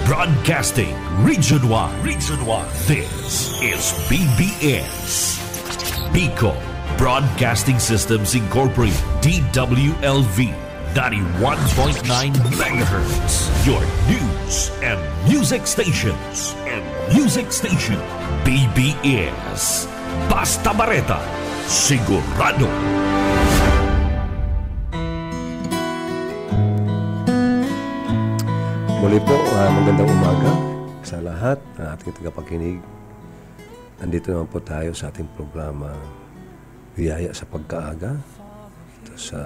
Broadcasting Region 1. Region 1. This is BBS. Bicol Broadcasting Systems Incorporated. DWLV. 91.9 megahertz. Your news and music stations. BBS. Basta Bareta. Sigurado. Muli po, magandang umaga sa lahat ng ating tagapakinig. Andito naman po tayo sa ating programa Biyaya sa Pagkaaga. Ito sa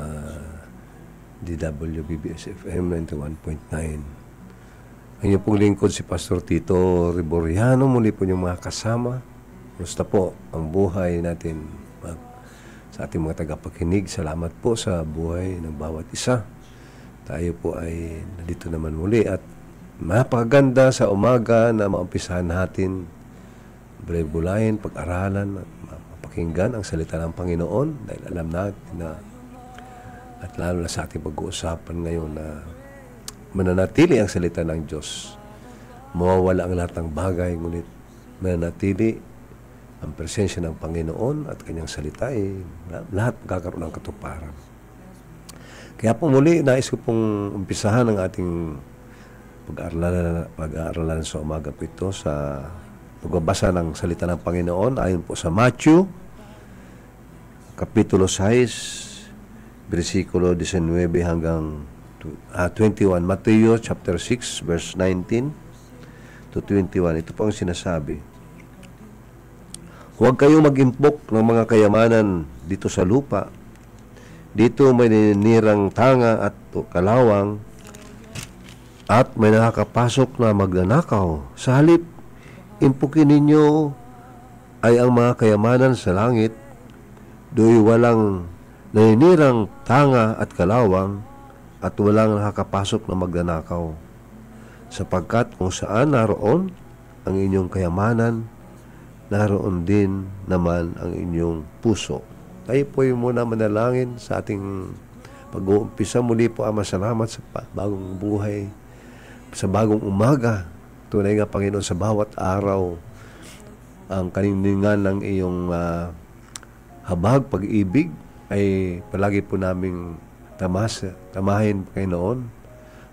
DWBBS FM 91.9. Ang inyong pong lingkod si Pastor Tito Riboriano. Muli po yung mga kasama. Gusto po ang buhay natin sa ating mga tagapakinig. Salamat po sa buhay ng bawat isa. Tayo po ay nandito naman muli at mapaganda sa umaga na maumpisahan natin bulay-bulayin, pag-aralan at mapakinggan ang salita ng Panginoon dahil alam natin na at lalo na sa ating pag-uusapan ngayon na mananatili ang salita ng Diyos. Mawawala ang lahat ng bagay, ngunit mananatili ang presensya ng Panginoon at kanyang salita ay lahat magkakaroon ng katuparan. Kaya po muli, nais ko pong umpisahan ang ating pag-aaralan sa umaga po ito sa pagbabasa ng salita ng Panginoon ayon po sa Matthew, Kapitulo 6, versikulo 19 hanggang 21. Matthew chapter 6, verse 19 to 21. Ito po ang sinasabi. Huwag kayong mag-impok ng mga kayamanan dito sa lupa. Dito may ninirang tanga at kalawang at may nakakapasok na magnanakaw. Sa halip, impukin ninyo ay ang mga kayamanan sa langit. Do'y walang naninirang tanga at kalawang at walang nakakapasok na magnanakaw. Sapagkat kung saan naroon ang inyong kayamanan, naroon din naman ang inyong puso. Tayo po yung muna manalangin sa ating pag-uumpisa. Muli po, Ama, salamat sa bagong buhay, sa bagong umaga. Tunay nga, Panginoon, sa bawat araw, ang kaniningan ng iyong habag, pag-ibig, ay palagi po naming tamahin, Panginoon.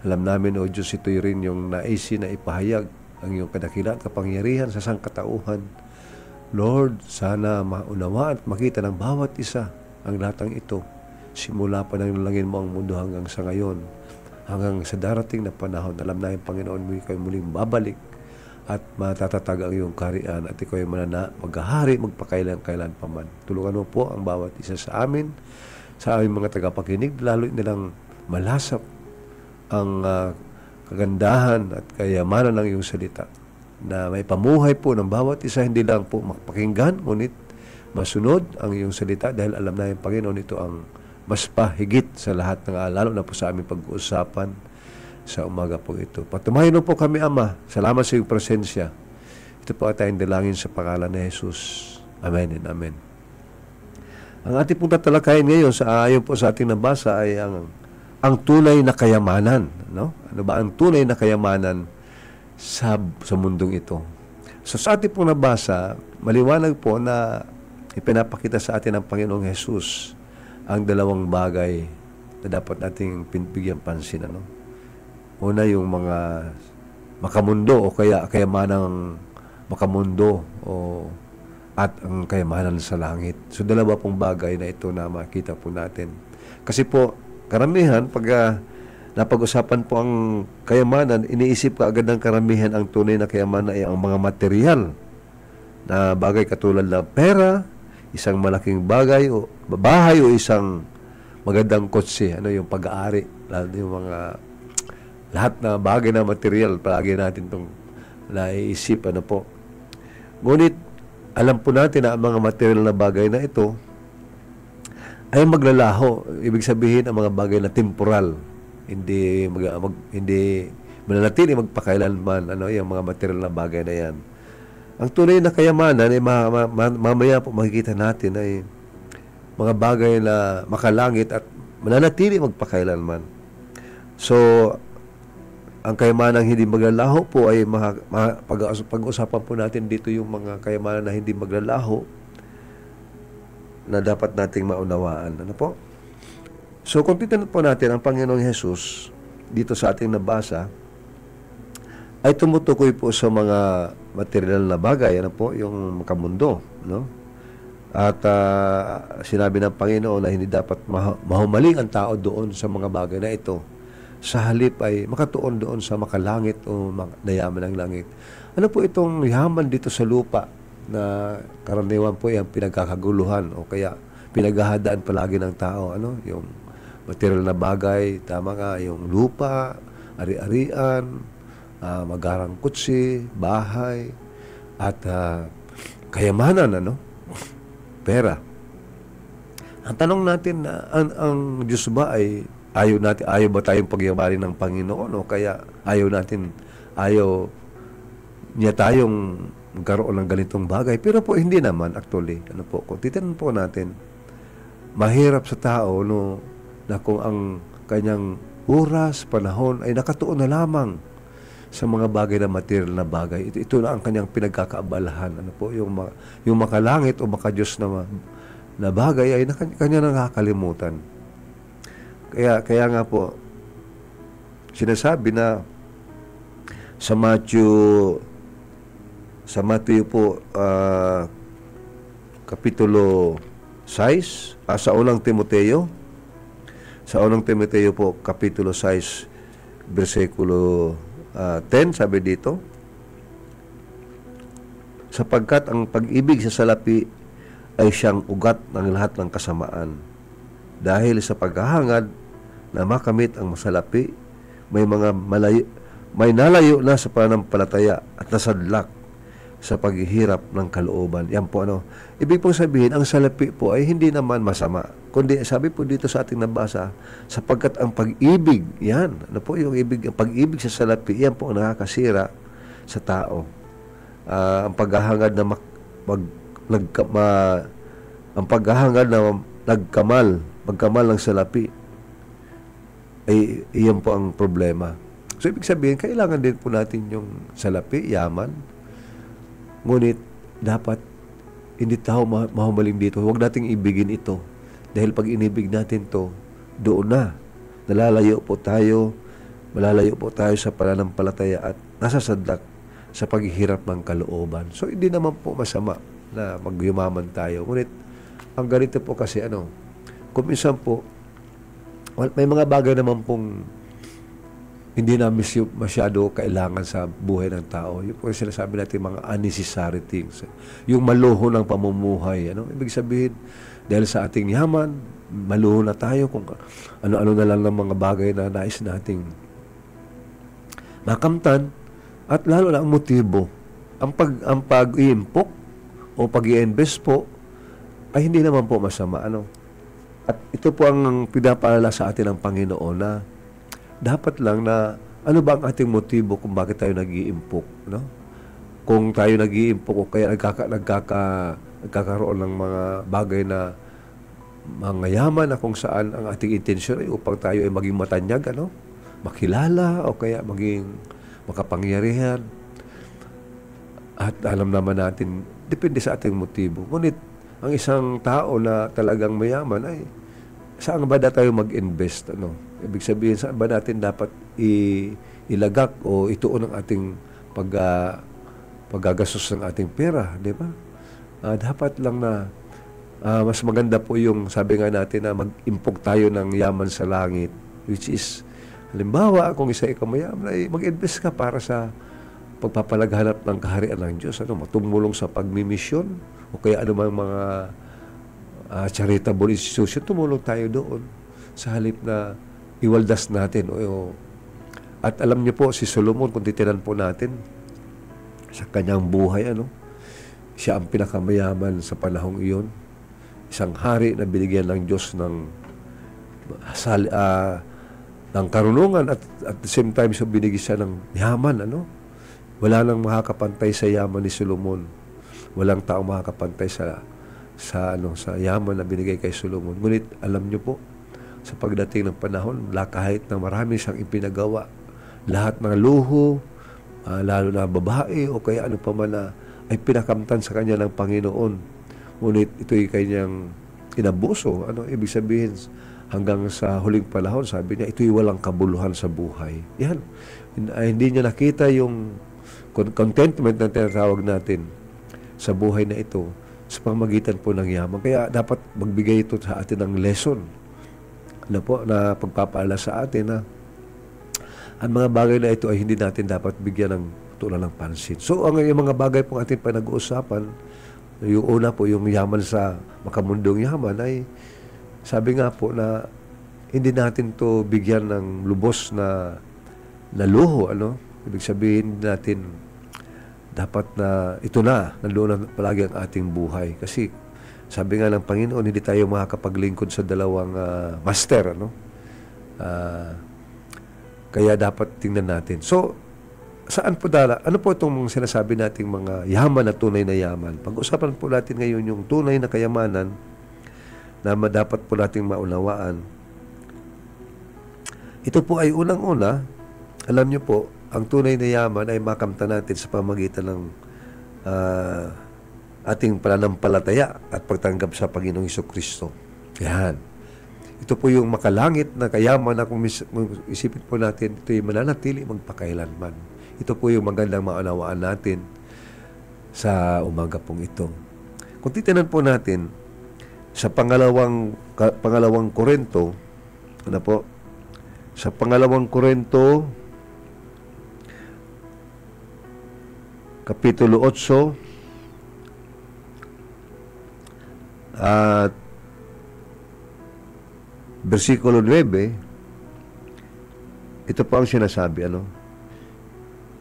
Alam namin, O Diyos, ito'y rin yung naisi na ipahayag ang iyong kadakilaan at kapangyarihan sa sangkatauhan. Lord, sana maunawa at makita ng bawat isa ang lahat ng ito. Simula pa nang nalangin mo ang mundo hanggang sa ngayon, hanggang sa darating na panahon. Alam namin, Panginoon, mo ikaw muling babalik at matatatag ang iyong kaharian at ikaw ay maghahari magpakailan-kailan pa man. Tulungan mo po ang bawat isa sa amin, sa aming mga tagapakinig, lalo nilang malasap ang kagandahan at kayamanan ng iyong salita, na may pamuhay po ng bawat isa, hindi lang po makapakinggan, ngunit masunod ang iyong salita dahil alam na yung Panginoon ito ang mas pahigit sa lahat ng lalo na po sa aming pag-uusapan sa umaga po ito. Patumayin po kami, Ama. Salamat sa iyong presensya. Ito po at tayong dalangin sa pangalan ni Jesus. Amen and amen. Ang ating pong tatalakayin ngayon ayon po sa ating nabasa ay ang tunay na kayamanan. No? Ano ba ang tunay na kayamanan sa mundong ito? So sa ating pong nabasa, maliwanag po na ipinapakita sa atin ng Panginoong Jesus ang dalawang bagay na dapat nating bigyan pansin. Una, yung mga makamundo o kayamanang makamundo at ang kayamanan sa langit. So dalawa pong bagay na ito na makita po natin. Kasi po, karamihan, pag napag-usapan po ang kayamanan, iniisip ka agad ng karamihan ang tunay na kayamanan ay ang mga material na bagay katulad ng pera, isang malaking bagay o bahay o isang magandang kotse, yung pag-aari, lalo yung mga lahat na bagay na material, palagi natin itong naiisip, po. Ngunit, alam po natin na ang mga material na bagay na ito ay maglalaho. Ibig sabihin, ang mga bagay na temporal, hindi mananatili magpakailanman, yung mga material na bagay na yan. Ang tunay na kayamanan ay mamaya po makikita natin ay mga bagay na makalangit at mananatili magpakailanman. So, ang kayamanang hindi maglalaho po ay pag-usapan po natin dito yung mga kayamanan na hindi maglalaho na dapat nating maunawaan. Ano po? So, kung titignan po natin ang Panginoong Hesus dito sa ating nabasa, ay tumutukoy po sa mga material na bagay, ano po, yung makamundo, no? At sinabi ng Panginoon na hindi dapat mahumaling ang tao doon sa mga bagay na ito. Sa halip ay makatuon doon sa makalangit o nayaman ng langit. Ano po itong yaman dito sa lupa na karaniwan po yung pinagkakaguluhan o kaya pinaghahadaan palagi ng tao, ano? Yung material na bagay, tama nga, yung lupa, ari-arian, magarang kutsi, bahay, at kayamanan, ano? Pera. Ang tanong natin, ang Diyos ba ay ayaw ba tayong pagyamanin ng Panginoon o kaya ayaw niya tayong magkaroon ng ganitong bagay? Pero po hindi naman actually. Ano po, kung titignan po natin, mahirap sa tao na kung ang kanyang oras, panahon ay nakatuon na lamang sa mga bagay na material na bagay. Ito na ang kanyang pinagkakaabalahan. Ano po, yung makalangit o makadiyos na bagay ay kanya nakakalimutan. Kaya nga po, sinasabi na sa Matthew po, kapitulo 6, sa unang Timoteo po, kapitulo 6, versikulo 10, sabi dito, sapagkat ang pag-ibig sa salapi ay siyang ugat ng lahat ng kasamaan. Dahil sa paghahangad na makamit ang masalapi, may nalayo na sa pananampalataya at nasadlak sa paghihirap ng kalooban. Yan po ano. Ibig pong sabihin, ang salapi po ay hindi naman masama. Kundi sabi po dito sa ating nabasa, sapagkat ang pag-ibig, yan, ano po yung ang pag-ibig sa salapi, yan po ang nakakasira sa tao. Ang paghahangad na magkamal ng salapi, ay iyan po ang problema. So, ibig sabihin, kailangan din po natin yung salapi, yaman. Ngunit, dapat hindi tayo mahumaling dito. Huwag nating ibigin ito. Dahil pag inibig natin to, doon na. Malalayo po tayo sa pananampalataya at nasasadlak sa paghihirap ng kalooban. So, hindi naman po masama na magyumaman tayo. Ngunit, ang ganito po kasi, kung minsan po, may mga bagay naman pong hindi na masyado kailangan sa buhay ng tao. Yung po yung sinasabi natin, mga unnecessary things. Yung maluho ng pamumuhay. Ibig sabihin, dahil sa ating yaman, maluho na tayo kung ano-ano na lang ng mga bagay na nais nating makamtan, at lalo na ang motibo. Ang pag-iimpok o pag-i-invest po ay hindi naman po masama. At ito po ang pinapaalala sa atin ng Panginoon na dapat lang na ano ba ang ating motibo kung bakit tayo nag-iimpok, no? Kung tayo nag-iimpok o kaya nagkakaroon ng mga bagay na mga yaman na kung saan ang ating intensyon ay upang tayo ay maging matanyag, makilala o kaya maging makapangyarihan. At alam naman natin, depende sa ating motibo. Ngunit ang isang tao na talagang mayaman ay saan ba tayo mag-invest? Ibig sabihin, saan ba natin dapat ilagak o ituon ang ating paggagastos ng ating pera, di ba? Dapat lang na mas maganda po yung sabi nga natin na mag-impok tayo ng yaman sa langit, which is, halimbawa, kung isa ikaw mayaman, ay mag-invest ka para sa pagpapalaghanap ng kaharian ng Diyos. Tumulong sa pagmimisyon o kaya anumang mga charitable institution, tumulong tayo doon sa halip na iwaldas natin. At alam niyo po, si Solomon, kung titinan po natin sa kanyang buhay, siya ang pinakamayaman sa panahong iyon. Isang hari na binigyan ng Diyos ng karunungan at the same time so binigyan siya ng yaman. Wala nang makakapantay sa yaman ni Solomon. Walang tao makakapantay sa yaman na binigay kay Solomon. Ngunit alam niyo po, sa pagdating ng panahon, kahit na marami siyang ipinagawa lahat ng luho, lalo na babae o kaya ano pa man na ay pinakamtan sa kanya ng Panginoon. Ngunit ito'y kanyang inabuso. Ano ibig sabihin? Hanggang sa huling panahon, sabi niya, ito'y walang kabuluhan sa buhay. Yan. Hindi niya nakita yung contentment na tinatawag natin sa buhay na ito sa pamamagitan po ng yaman. Kaya dapat magbigay ito sa atin ng lesson na pagpapaala sa atin na ang mga bagay na ito ay hindi natin dapat bigyan ng tulan ng pansin. So, yung mga bagay pong ating pinag-uusapan, yung una po, yung yaman sa makamundong yaman ay sabi nga po na hindi natin to bigyan ng lubos na luho. Ibig sabihin natin dapat na ito nandoon na palagi ang ating buhay. Kasi sabi nga ng Panginoon, hindi tayo makakapaglingkod sa dalawang master. Kaya dapat tingnan natin. So, saan po ano po itong sinasabi nating mga yaman na tunay na yaman? Pag-usapan po natin ngayon yung tunay na kayamanan na dapat po nating maunawaan. Ito po ay unang-una, alam niyo po, ang tunay na yaman ay makamtan natin sa pamamagitan ng ating pananampalataya at pagtanggap sa Panginoong Hesukristo. Yan. Ito po yung makalangit na kayaman na kung isipin po natin, ito yung mananatili magpakailanman. Ito po yung magandang maunawaan natin sa umaga pong ito. Kung titinan po natin sa pangalawang Korinto, sa pangalawang Korinto, Kapitulo 8, at versikulo 9, ito po ang sinasabi,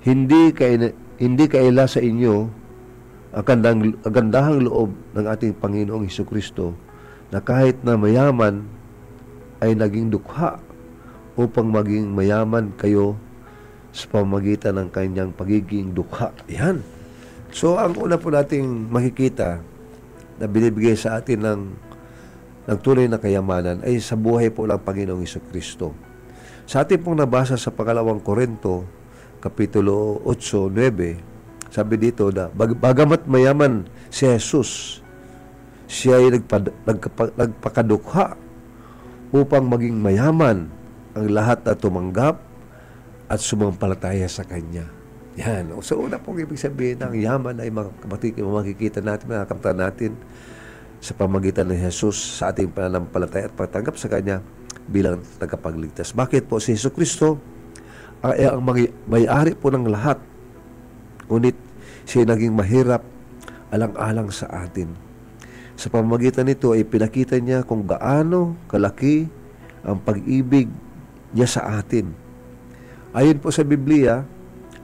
hindi kaila sa inyo ang kagandahang loob ng ating Panginoong Hesukristo na kahit na mayaman ay naging dukha upang maging mayaman kayo sa pamamagitan ng kanyang pagiging dukha. Yan. So, ang una po nating makikita na binibigay sa atin ng tunay na kayamanan ay sa buhay po ng Panginoong Hesukristo. Sa atin pong nabasa sa pangalawang Korinto, Kapitulo 8:9, sabi dito na bagamat mayaman si Jesus, siya ay nagpakadukha upang maging mayaman ang lahat na tumanggap at sumampalataya sa Kanya. Yan. So, una pong ibig sabihin ng yaman ay makikita natin, makakamtan natin sa pamagitan ng Jesus sa ating pananampalataya at pagtanggap sa Kanya bilang tagapagligtas. Bakit po? Si Hesukristo ay ang may-ari po ng lahat. Ngunit siya naging mahirap alang-alang sa atin. Sa pamamagitan nito ay pinakita niya kung gaano kalaki ang pag-ibig niya sa atin. Ayon po sa Biblia,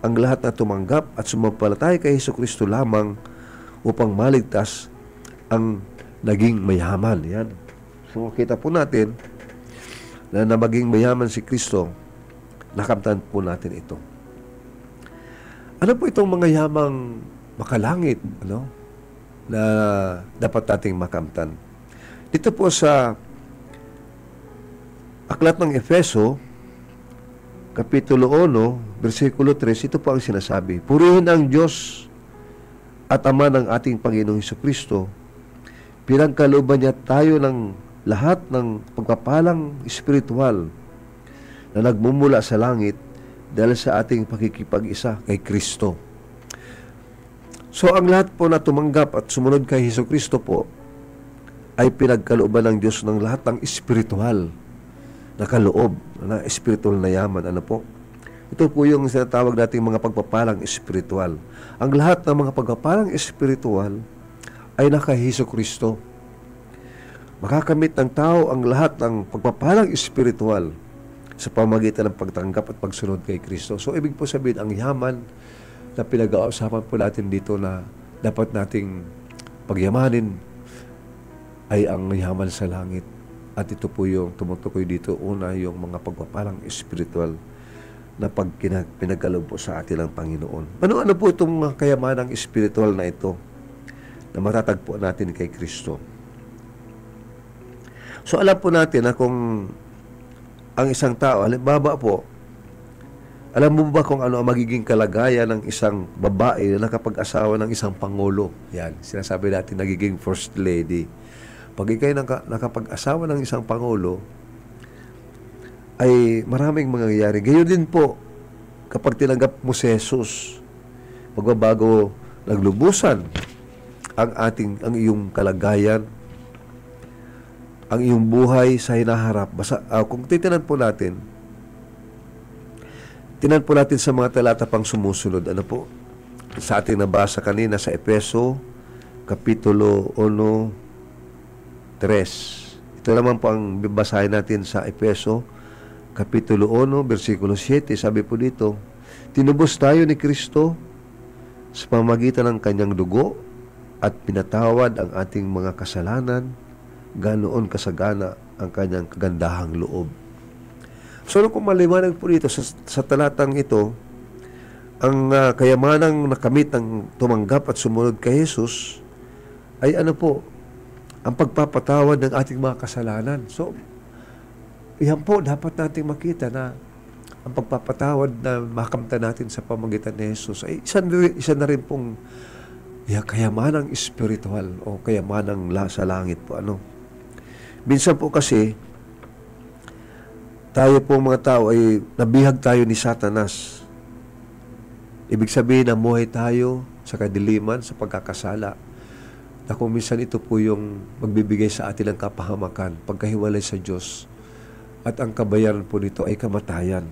ang lahat na tumanggap at sumampalataya kay Hesukristo lamang upang maligtas ang naging mayaman. Yan. So, kita po natin na maging mayaman si Kristo, nakamtan po natin ito. Ano po itong mga yamang makalangit, na dapat nating makamtan? Dito po sa Aklat ng Efeso, Kapitulo 1, versikulo 3, ito po ang sinasabi, purihin ang Diyos at Ama ng ating Panginoong Hesukristo, pinagkalooban niya tayo ng lahat ng pagpapalang espiritual na nagmumula sa langit dahil sa ating pakikipag-isa kay Kristo. So, ang lahat po na tumanggap at sumunod kay Hesukristo po ay pinagkalooban ng Diyos ng lahat ng espiritual na kaloob, na espiritual na yaman. Ito po yung sinatawag nating mga pagpapalang espiritual. Ang lahat ng mga pagpapalang espiritual ay naka Hesukristo. Makakamit ng tao ang lahat ng pagpapalang espiritual sa pamamagitan ng pagtanggap at pagsunod kay Kristo. So, ibig po sabihin, ang yaman na pinag-uusapan po natin dito na dapat nating pagyamanin ay ang yaman sa langit. At ito po yung tumutukoy dito. Una, yung mga pagpapalang espiritual na pinagkaloob po sa atin ng Panginoon. Ano po itong mga kayamanang espiritual na ito na matatagpuan natin kay Kristo? So, alam po natin na kung ang isang tao, halimbawa po, Alam mo ba kung ano ang magiging kalagayan ng isang babae na nakapag-asawa ng isang pangulo? Yan, sinasabi natin nagiging first lady. Pag ikay nakapag-asawa ng isang pangulo, ay maraming mangyayari. Gayon din po, kapag tinanggap mo si Jesus, magbabago, naglubusan ang iyong kalagayan, ang iyong buhay sa hinaharap. Kung titinan po natin sa mga talata pang sumusunod, ano po? Sa ating nabasa kanina sa Efeso, Kapitulo 1:3. Ito naman po ang babasahin natin sa Efeso, Kapitulo 1, versikulo 7. Sabi po dito, tinubos tayo ni Kristo sa pamamagitan ng kanyang dugo at pinatawad ang ating mga kasalanan, ganoon kasagana ang kanyang kagandahang loob. So, kung maliwanag po dito sa talatang ito, ang kayamanang nakamit ng tumanggap at sumunod kay Jesus ay ano po, ang pagpapatawad ng ating mga kasalanan. So, yan po, dapat nating makita na ang pagpapatawad na makamta natin sa pamamagitan ni Jesus ay isa na rin pong kayamanang espiritual o kayamanang sa langit po. Minsan po kasi, tayo po mga tao ay nabihag tayo ni Satanas. Ibig sabihin na muhay tayo sa kadiliman, sa pagkakasala. Na kung minsan ito po yung magbibigay sa atin ng kapahamakan, pagkahiwalay sa Diyos. At ang kabayaran po nito ay kamatayan.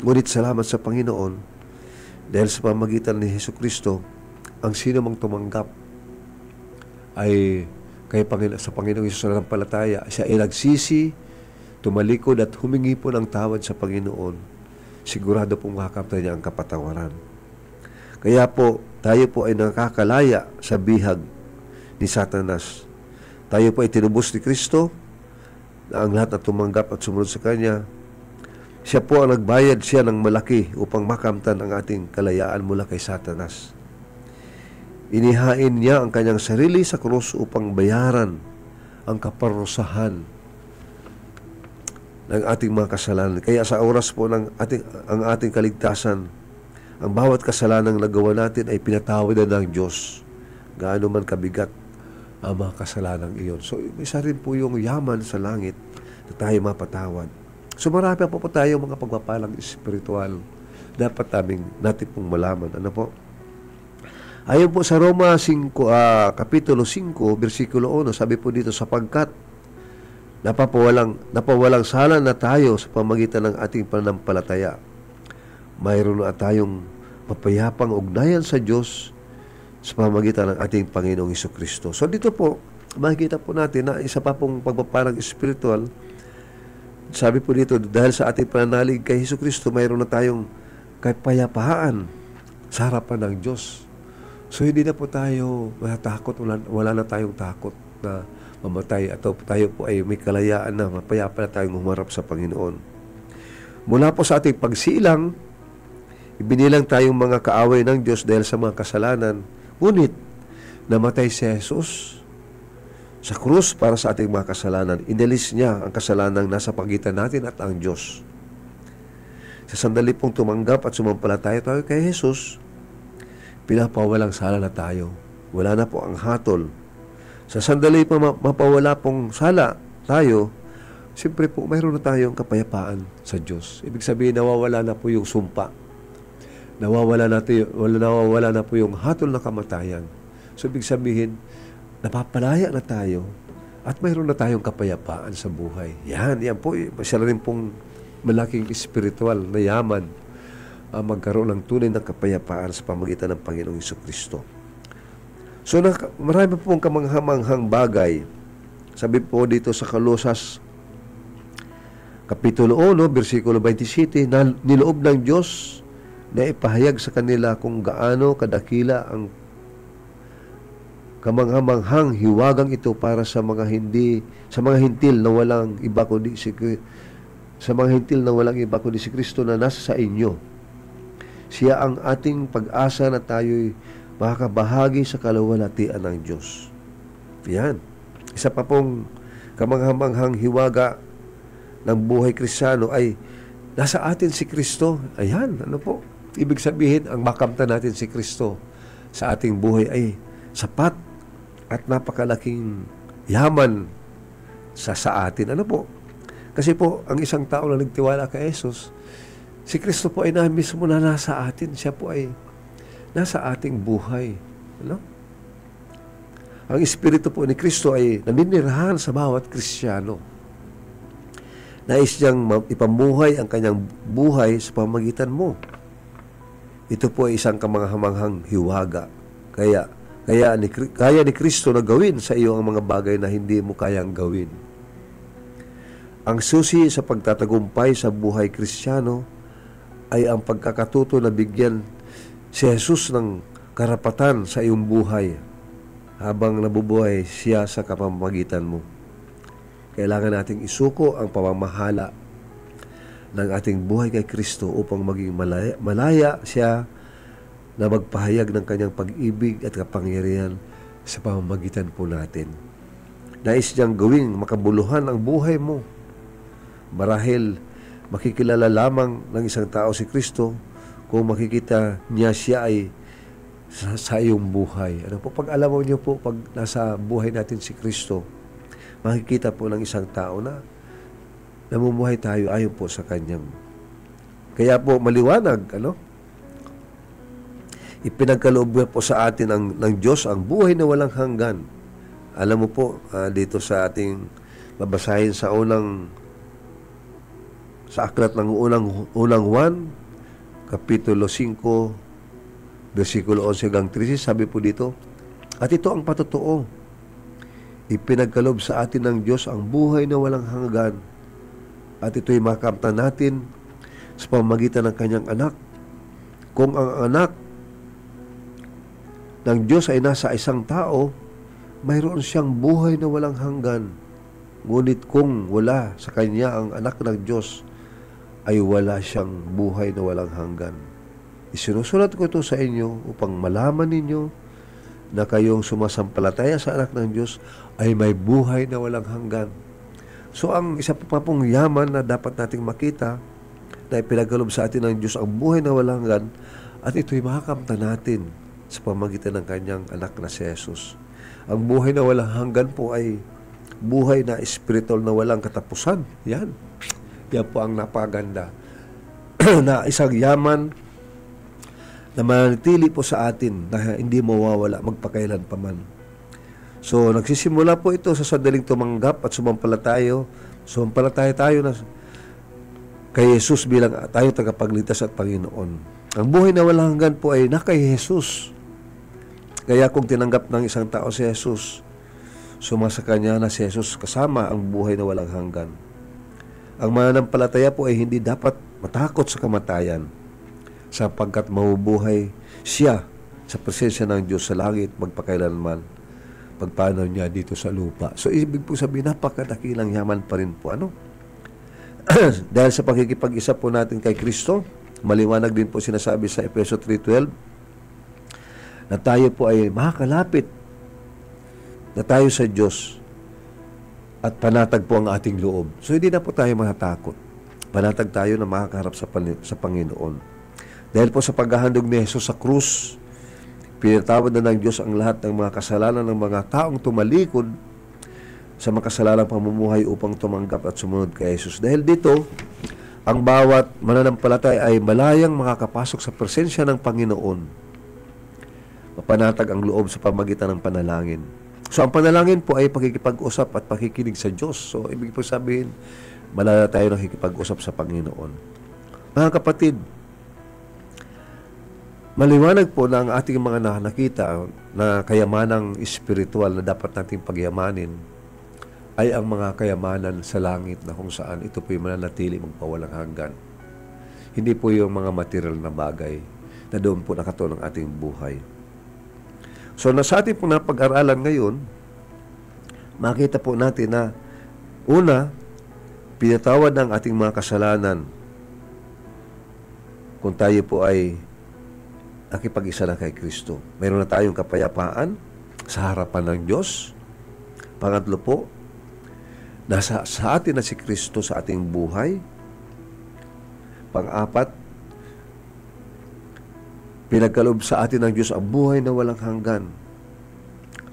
Ngunit salamat sa Panginoon, dahil sa pamamagitan ni Jesucristo, ang sino mang tumanggap ay sa Panginoong Hesus na nampalataya, siya ay nagsisi, tumalikod at humingi po ng tawad sa Panginoon, sigurado pong makakamtan niya ang kapatawaran. Kaya po, tayo po ay nakakalaya sa bihag ni Satanas. Tayo po ay tinubos ni Kristo, na ang lahat na tumanggap at sumunod sa Kanya, siya po ang nagbayad siya ng malaki upang makamtan ang ating kalayaan mula kay Satanas. Inihain niya ang Kanyang sarili sa krus upang bayaran ang kaparusahan ng ating mga kasalanan. Kaya sa oras po ang ating kaligtasan, ang bawat kasalanang nagawa natin ay pinatawad na ng Diyos. Gaano man kabigat ang mga kasalanang iyon. So, isa rin po yung yaman sa langit na tayo mapatawad. So, marami po tayo mga pagpapalang espiritual. Dapat natin pong malaman. Ano po? Ayon po sa Roma 5, Kapitulo 5, versikulo 1, sabi po dito, sapagkat napawalang sala na tayo sa pamagitan ng ating pananampalataya. Mayroon na tayong mapayapang ugnayan sa Diyos sa pamagitan ng ating Panginoong Jesucristo. So dito po, makikita po natin na isa pa pong pagpapalang espiritual. Sabi po dito, dahil sa ating pananalig kay Jesucristo, mayroon na tayong kapayapaan sa harapan ng Diyos. So hindi na po tayo matatakot, wala na tayong takot na mamatay at tayo po ay may kalayaan na mapayapa na tayong humarap sa Panginoon. Mula po sa ating pagsilang, ibinilang tayong mga kaaway ng Diyos dahil sa mga kasalanan. Ngunit, namatay si Jesus sa krus para sa ating mga kasalanan. Inalis niya ang kasalanang nasa pagitan natin at ang Diyos. Sa sandali pong tumanggap at sumampalataya tayo kay Jesus, pinapawalang sala na tayo. Wala na po ang hatol. Sa sandali pa mapawala pong sala tayo, siyempre po mayroon na tayong kapayapaan sa Diyos. Ibig sabihin, nawawala na po yung sumpa. Nawawala na po yung hatol na kamatayan. So, ibig sabihin, napapalaya na tayo at mayroon na tayong kapayapaan sa buhay. Yan po. Siya rin pong malaking espiritual na yaman magkaroon ng tunay na kapayapaan sa pamagitan ng Panginoong Jesucristo. So, marami pong kamanghamanghang bagay. Sabi po dito sa Kolosas, Kapitulo 1, versikulo 27, na niloob ng Diyos na ipahayag sa kanila kung gaano kadakila ang kamanghamanghang hiwagang ito para sa mga hintil na walang iba kundi si Kristo na nasa sa inyo. Siya ang ating pag-asa na tayo'y makakabahagi sa kaluwalhatian ng Diyos. Yan. Isa pa pong kamanghamanghang hiwaga ng buhay Kristiyano ay nasa atin si Kristo. Ayan, ano po? Ibig sabihin, ang makamtan natin si Kristo sa ating buhay ay sapat at napakalaking yaman sa atin. Ano po? Kasi po, ang isang tao na nagtiwala kay Jesus, si Kristo po ay na mismo na nasa atin. Siya po ay nasa ating buhay. Ano? Ang Espiritu po ni Kristo ay naninirahan sa bawat Kristiyano. Nais niyang ipamuhay ang kanyang buhay sa pamamagitan mo. Ito po ay isang kamanghamanghang hiwaga. Kaya ni Kristo na gawin sa iyo ang mga bagay na hindi mo kayang gawin. Ang susi sa pagtatagumpay sa buhay Kristiyano ay ang pagkakatuto na bigyan si Jesus ng karapatan sa iyong buhay habang nabubuhay siya sa kapamamagitan mo. Kailangan nating isuko ang pamamahala ng ating buhay kay Kristo upang maging malaya siya na magpahayag ng kanyang pag-ibig at kapangyarihan sa pamamagitan po natin. Nais niyang gawing makabuluhan ang buhay mo. Marahil makikilala lamang ng isang tao si Kristo kung makikita niya siya ay sa iyong buhay. Ano po, pag alam mo niyo po, pag nasa buhay natin si Kristo, makikita po ng isang tao na namumuhay tayo ayon po sa kanyang. Kaya po maliwanag, ipinagkaloob po sa atin ng Diyos ang buhay na walang hanggan. Alam mo po, dito sa ating babasahin sa aklat ng unang Juan, Kapitulo 5, versikulo 11 hanggang 13, sabi po dito, at ito ang patotoo, ipinagkaloob sa atin ng Diyos ang buhay na walang hanggan, at ito'y makamtan natin sa pamamagitan ng kanyang anak. Kung ang anak ng Diyos ay nasa isang tao, mayroon siyang buhay na walang hanggan. Ngunit kung wala sa kanya ang anak ng Diyos, ay wala siyang buhay na walang hanggan. Isinusulat ko ito sa inyo upang malaman ninyo na kayong sumasampalataya sa anak ng Diyos ay may buhay na walang hanggan. So ang isa pa pong yaman na dapat nating makita na ipinagkaloob sa atin ng Diyos ang buhay na walang hanggan, at ito'y makakamtan natin sa pamamagitan ng kanyang anak na si Jesus. Ang buhay na walang hanggan po ay buhay na espiritual na walang katapusan. Yan po ang napaganda na isang yaman na manatili po sa atin na hindi mawawala magpakailan pa man. So, nagsisimula po ito sa sandaling tumanggap at sumampalataya tayo na kay Jesus bilang tayo tagapagligtas at Panginoon. Ang buhay na walang hanggan po ay na kay Jesus. Kaya kung tinanggap ng isang tao si Jesus, sumasa kanya na si Jesus kasama ang buhay na walang hanggan. Ang mananampalataya po ay hindi dapat matakot sa kamatayan, sapagkat mabubuhay siya sa presensya ng Diyos sa langit magpakailanman pagpanaw niya dito sa lupa. So, ibig po sabihin, napakadakilang yaman pa rin po. Dahil sa pakikipag-isa po natin kay Kristo, maliwanag din po sinasabi sa Efeso 3:12 na tayo po ay makakalapit na tayo sa Diyos at panatag po ang ating loob. So, hindi na po tayo matatakot. Panatag tayo na makakaharap sa Panginoon. Dahil po sa paghahandog ni Jesus sa krus, pinatawad na ng Diyos ang lahat ng mga kasalanan ng mga taong tumalikod sa makasalanang pamumuhay upang tumanggap at sumunod kay Jesus. Dahil dito, ang bawat mananampalataya ay malayang makakapasok sa presensya ng Panginoon. Mapanatag ang loob sa pamagitan ng panalangin. So, ang panalangin po ay pakikipag-usap at pakikinig sa Diyos. So, ibig po sabihin, malala tayo nakikipag-usap sa Panginoon. Mga kapatid, maliwanag po na ang ating mga nakita na kayamanang espiritual na dapat nating pagyamanin ay ang mga kayamanan sa langit na kung saan ito po yung mananatili magpawalang hanggan. Hindi po yung mga material na bagay na doon po nakatuon ang ating buhay. So, sa ating pong napag-aralan ngayon, makita po natin na una, pinatawad ang ating mga kasalanan kung tayo po ay nakipag-isa na kay Kristo. Mayroon na tayong kapayapaan sa harapan ng Diyos. Pangatlo po, nasa sa atin na si Kristo sa ating buhay. Pang-apat, pinagkaloob sa atin ng Diyos ang buhay na walang hanggan.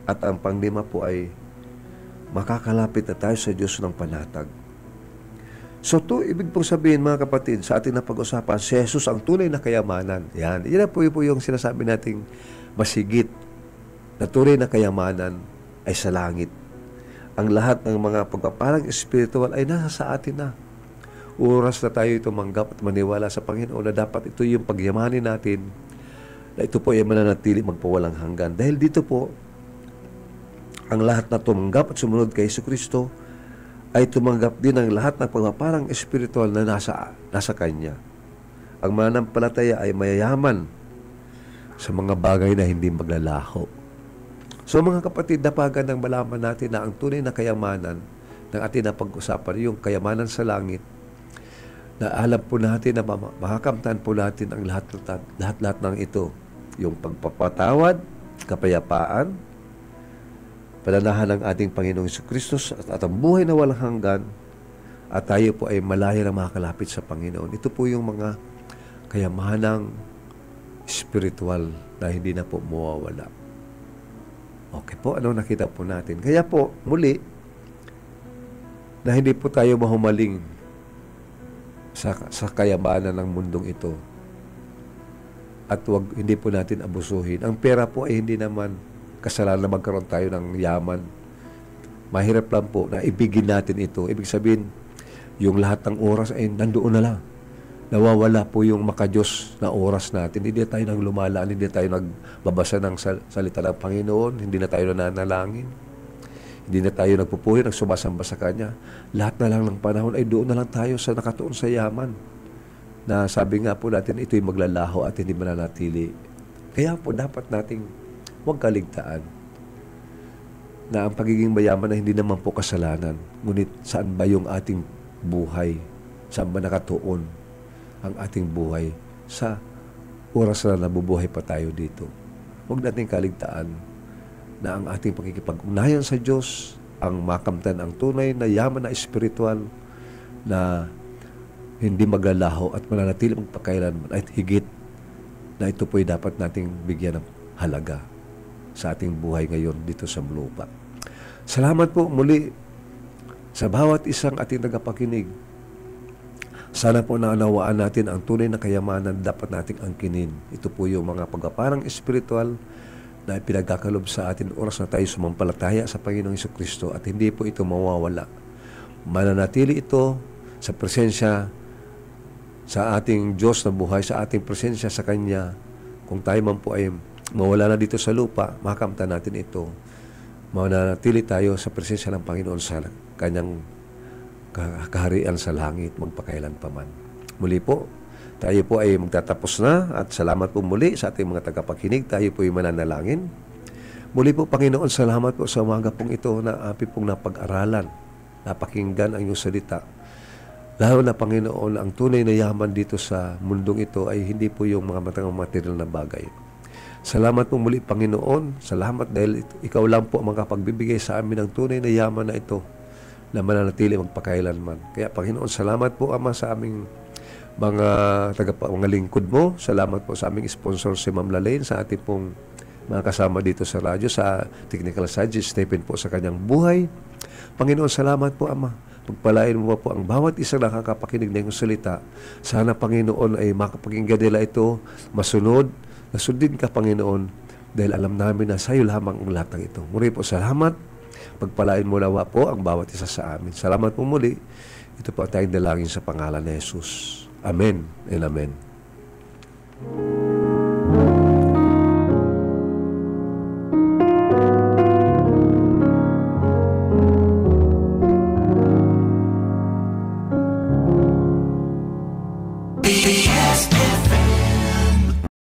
At ang pang-lima po ay makakalapit na tayo sa Diyos ng panatag. So to, ibig pong sabihin mga kapatid, sa ating napag-usapan, si Jesus ang tunay na kayamanan. Yan po yung sinasabi nating masigit na tunay na kayamanan ay sa langit. Ang lahat ng mga pagpapalang espiritual ay nasa sa atin na. Oras na tayo tumanggap at maniwala sa Panginoon na dapat ito yung pagyamanin natin, na ito po ay mananatili magpawalang hanggan. Dahil dito po, ang lahat na tumanggap at sumunod kay Jesucristo ay tumanggap din ang lahat ng pagpapalang espiritual na nasa Kanya. Ang mananampalataya ay mayayaman sa mga bagay na hindi maglalaho. So mga kapatid, dapagan ng malaman natin na ang tunay na kayamanan ng ating napag-usapan, yung kayamanan sa langit, na alam po natin na makakamtan po natin ang lahat ng ito. Yung pagpapatawad, kapayapaan, pananahan ng ating Panginoong Jesucristo at ang buhay na walang hanggan, at tayo po ay malaya na makakalapit sa Panginoon. Ito po yung mga kayamanang spiritual na hindi na po mawawala. Okay po, ano nakita po natin? Kaya po, muli, na hindi po tayo mahumaling sa kayamanan ng mundong ito. At hindi po natin abusuhin. Ang pera po ay hindi naman kasalanan na magkaroon tayo ng yaman. Mahirap lang po na ibigin natin ito. Ibig sabihin, yung lahat ng oras ay nandoon na lang. Nawawala po yung makadiyos na oras natin. Hindi tayo nang lumalaan, hindi tayo nagbabasa ng salita ng Panginoon, hindi na tayo nananalangin, hindi na tayo nagpupuhin, nagsumasamba sa Kanya. Lahat na lang ng panahon ay doon na lang tayo sa nakatuon sa yaman. Na sabi nga po natin, ito'y maglalaho at hindi mananatili. Kaya po dapat nating huwag kaligtaan na ang pagiging mayaman na hindi naman po kasalanan. Ngunit saan ba yung ating buhay? Saan ba nakatuon ang ating buhay sa oras na nabubuhay pa tayo dito? Huwag nating kaligtaan na ang ating pagkikipag-ugnayan sa Diyos ang makamtan ang tunay na yaman na espiritual na hindi maglalaho at mananatili magpakailanman, at higit na ito po'y dapat nating bigyan ng halaga sa ating buhay ngayon dito sa lupa. Salamat po muli sa bawat isang ating nagapakinig. Sana po naunawaan natin ang tunay na kayamanan dapat nating angkinin. Ito po yung mga pagpapalang espiritual na pinagkakalob sa atin oras na tayo sumampalataya sa Panginoong Jesucristo, at hindi po ito mawawala. Mananatili ito sa presensya sa ating Diyos na buhay, sa ating presensya sa Kanya. Kung tayo man po ay mawala na dito sa lupa, makamtan natin ito. Mananatili tayo sa presensya ng Panginoon sa Kanyang kaharian sa langit magpakailan pa man. Muli po, tayo po ay magtatapos na, at salamat po muli sa ating mga tagapakinig. Tayo po ay mananalangin. Muli po, Panginoon, salamat po sa umaga pong ito na api pong napag-aralan, napakinggan ang iyong salita. Lalo na, Panginoon, ang tunay na yaman dito sa mundong ito ay hindi po yung mga matang material na bagay. Salamat po muli, Panginoon. Salamat dahil ikaw lang po ang makapagbibigay sa amin ng tunay na yaman na ito na mananatili magpakailanman. Kaya, Panginoon, salamat po, Ama, sa aming mga lingkod mo. Salamat po sa aming sponsor si Ma'am Lalaine, sa ating pong mga kasama dito sa radyo, sa technical side, Stephen po sa kanyang buhay. Panginoon, salamat po, Ama. Pagpalain mo po ang bawat isang nakakapakinig na iyong salita. Sana, Panginoon, ay makapakinggan nila ito, masunod, nasundin ka, Panginoon, dahil alam namin na sa iyo lamang ang lahat ng ito. Muli po, salamat. Pagpalain mo nawa po ang bawat isa sa amin. Salamat po muli. Ito po ang tayong dalangin sa pangalan ni Jesus. Amen and amen.